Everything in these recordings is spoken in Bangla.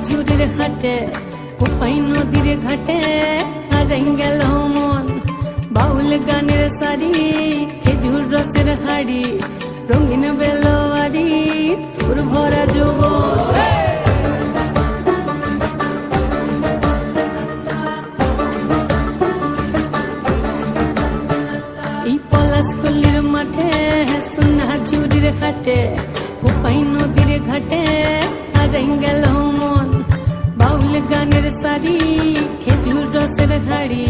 ঝুড়ির হাটে কোপাই নদীর ঘাটে হারাই গেল মন বাউল গানের সারি খেজুর রসের হাড়ি রঙিন বেলোয়ারি তোর ভরা যৌবন এই পলাশতলির মাঠে সোনা ঝুড়ির হাটে কোপাই নদীর ঘাটে হারাই গেল মন বাউল গানের সারি খেজুর রসের হাড়ি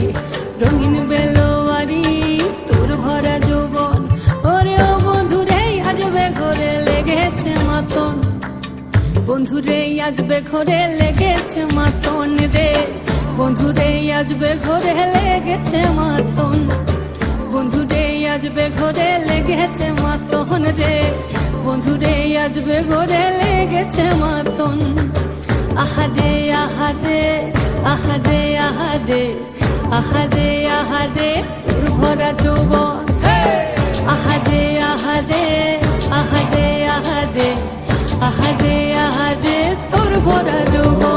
রঙিন বেলোয়ারি তোর ভরা যৌবন ওরে ও বন্ধুরে আজবে ঘরে লেগেছে মাতন বন্ধুরে আজবে ঘরে লেগেছে মাতন রে বন্ধুরে আজবে ঘরে লেগেছে মাতন বন্ধুরে আজবে ঘরে লেগেছে মাতন রে বন্ধুরে আজবে ঘরে লেগেছে মাতন আহারে আহারে আহারে আহারে আহারে আহারে তোর ভরা যৌবন আহারে আহারে আহারে আহারে আহারে আহারে তোর ভরা যৌবন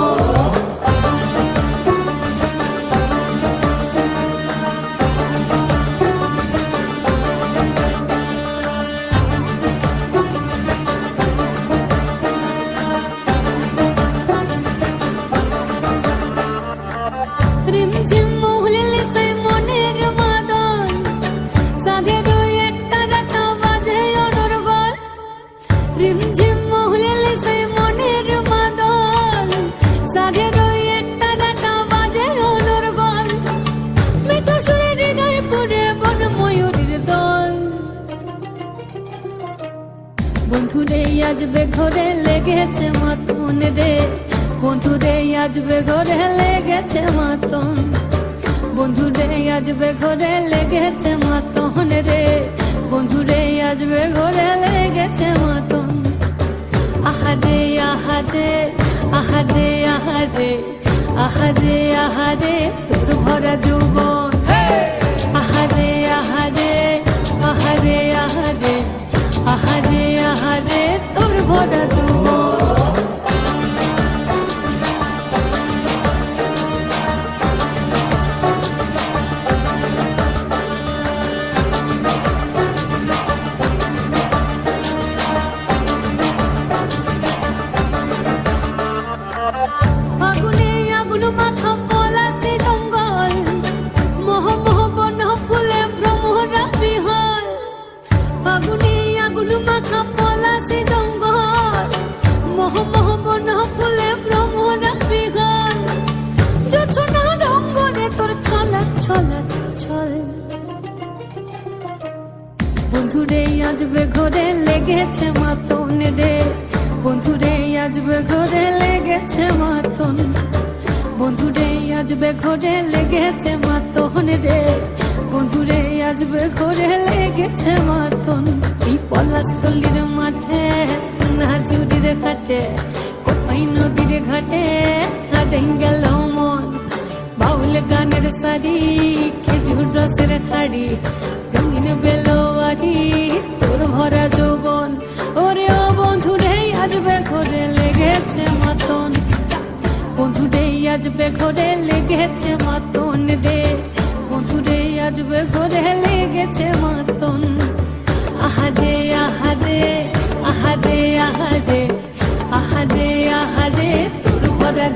রিমঝিম মহুলিল সে মনের মাদন সাধের একটা রাটা বাজে অনর্গল রিমঝিম মহুলিল সে মনের মাদন সাধের একটা রাটা বাজে অনর্গল মিঠা সুরে হৃদয় পুরে বন ময়ূরীর দল বন্ধুরে আজবে ঘরে লেগেছে মাতন রে বন্ধুরে আজবে ঘরে লেগেছে মাতন বন্ধুরে আজবে ঘরে লেগেছে মাতন রে বন্ধুরে আজবে ঘরে লেগেছে মাতন আহারে আহারে আহারে আহারে আহারে আহারে তোর ভরা যৌবন আহারে আহারে আহারে আহারে আহারে আহারে তোর ভরা যৌবন বন্ধুরে আজবে ঘরে লেগেছে মাতন রে বন্ধুরে আজবে ঘরে লেগেছে মাতন বন্ধুরে আজবে ঘরে লেগেছে মাতন রে বন্ধুরে আজবে ঘরে লেগেছে মাতন এই পলাশতলির মাঠে সোনা ঝুড়ির ঘাটে কোপাই নদীর ঘাটে হারাই গেল মন বাউল গানের সারি খেজুর রসের হাড়ি রঙিন বেলোয়ারি তোর ভরা যৌবন ওরে ও বন্ধুরে আজবে ঘরে লেগেছে মাতন বন্ধুরে আজবে ঘরে লেগেছে মাতন রে বন্ধুরে আজবে ঘরে লেগেছে মাতন আহারে আহারে আহারে আহারে আহারে আহারে তোর ভরা